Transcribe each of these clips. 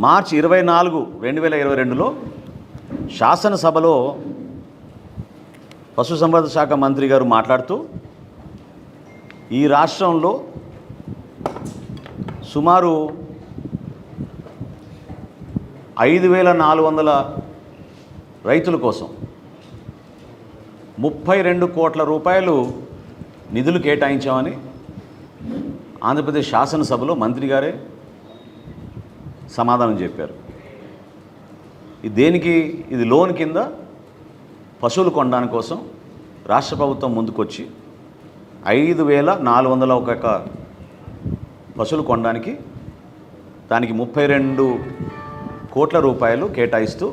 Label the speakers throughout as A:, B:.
A: మార్చి 24, 2022లో శాసనసభలో పశుసంవర్ధక శాఖ మంత్రి గారు మాట్లాడుతూ ఈ రాష్ట్రంలో సుమారు 5,400 రైతుల కోసం 32 కోట్ల రూపాయలు నిధులు కేటాయించామని ఆంధ్రప్రదేశ్ శాసనసభలో మంత్రి గారే సమాధానం చెప్పారు. ఇది లోన్ కింద పశువులు కొనడానికి కోసం రాష్ట్ర ప్రభుత్వం ముందుకొచ్చి 5,401 పశువులు కొనడానికి దానికి 32 కోట్ల రూపాయలు కేటాయిస్తూ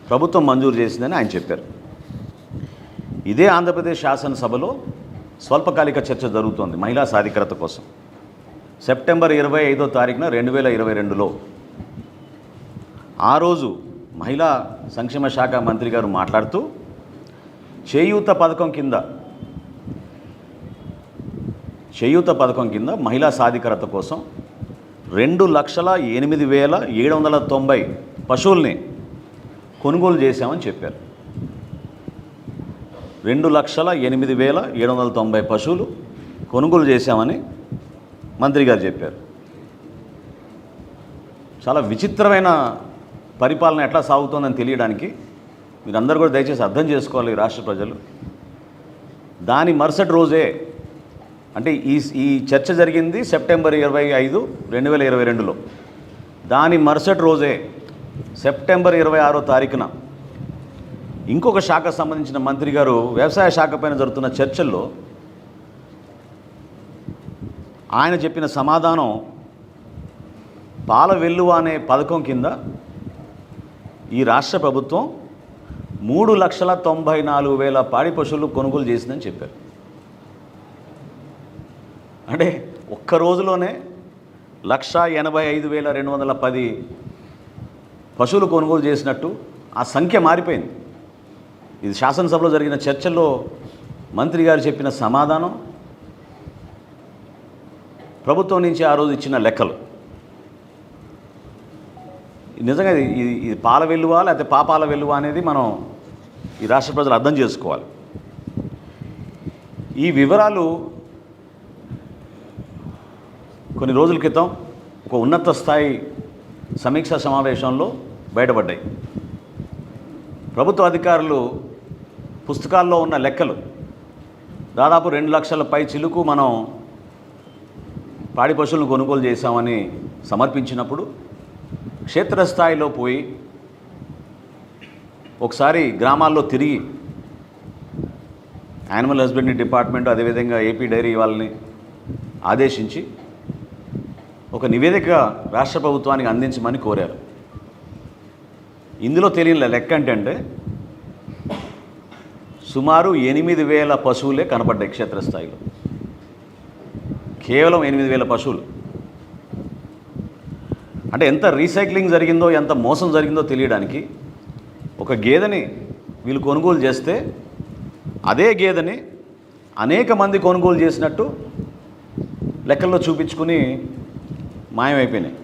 A: ప్రభుత్వం మంజూరు చేసిందని ఆయన చెప్పారు. ఇదే ఆంధ్రప్రదేశ్ శాసనసభలో స్వల్పకాలిక చర్చ జరుగుతోంది మహిళా సాధికారత కోసం. సెప్టెంబర్ 25వ తారీఖున 2022లో ఆ రోజు మహిళా సంక్షేమ శాఖ మంత్రి గారు మాట్లాడుతూ చేయూత పథకం కింద మహిళా సాధికారత కోసం 2,08,790 పశువుల్ని కొనుగోలు చేశామని చెప్పారు. 2,08,790 పశువులు కొనుగోలు చేశామని మంత్రి గారు చెప్పారు. చాలా విచిత్రమైన పరిపాలన ఎట్లా సాగుతోందని తెలియడానికి మీరందరూ కూడా దయచేసి అర్థం చేసుకోవాలి రాష్ట్ర ప్రజలు. దాని మరుసటి రోజే అంటే ఈ చర్చ జరిగింది సెప్టెంబర్ 25, 2022లో. దాని మరుసటి రోజే సెప్టెంబర్ 26వ తారీఖున ఇంకొక శాఖకు సంబంధించిన మంత్రి గారు వ్యవసాయ శాఖ పైన జరుగుతున్న చర్చల్లో ఆయన చెప్పిన సమాధానం పాల వెల్లువ అనే పథకం కింద ఈ రాష్ట్ర ప్రభుత్వం 3,94,000 పాడి పశువులు కొనుగోలు చేసిందని చెప్పారు. అంటే ఒక్క రోజులోనే 1,85,210 పశువులు కొనుగోలు చేసినట్టు ఆ సంఖ్య మారిపోయింది. ఇది శాసనసభలో జరిగిన చర్చల్లో మంత్రి గారు చెప్పిన సమాధానం, ప్రభుత్వం నుంచి ఆ రోజు ఇచ్చిన లెక్కలు. నిజంగా ఇది పాల వెల్లువ లేకపోతే పాపాల వెల్లువ అనేది మనం ఈ రాష్ట్ర ప్రజలు అర్థం చేసుకోవాలి. ఈ వివరాలు కొన్ని రోజుల క్రితం ఒక ఉన్నత స్థాయి సమీక్షా సమావేశంలో బయటపడ్డాయి. ప్రభుత్వ అధికారులు పుస్తకాల్లో ఉన్న లెక్కలు దాదాపు 2 లక్షల పై చిలుకు మనం పాడి పశువులను కొనుగోలు చేశామని సమర్పించినప్పుడు క్షేత్రస్థాయిలో పోయి ఒకసారి గ్రామాల్లో తిరిగి యానిమల్ హస్బెండరీ డిపార్ట్మెంట్ అదేవిధంగా ఏపీ డైరీ వాళ్ళని ఆదేశించి ఒక నివేదిక రాష్ట్ర ప్రభుత్వానికి అందించమని కోరారు. ఇందులో తెలియని లెక్క ఏంటంటే సుమారు 8,000 పశువులే కనపడ్డాయి క్షేత్రస్థాయిలో. కేవలం 8,000 పశువులు. అంటే ఎంత రీసైక్లింగ్ జరిగిందో ఎంత మోసం జరిగిందో తెలియడానికి ఒక గేదెని వీళ్ళు కొనుగోలు చేస్తే అదే గేదెని అనేక మంది కొనుగోలు చేసినట్టు లెక్కల్లో చూపించుకుని మాయమైపోయినాయి.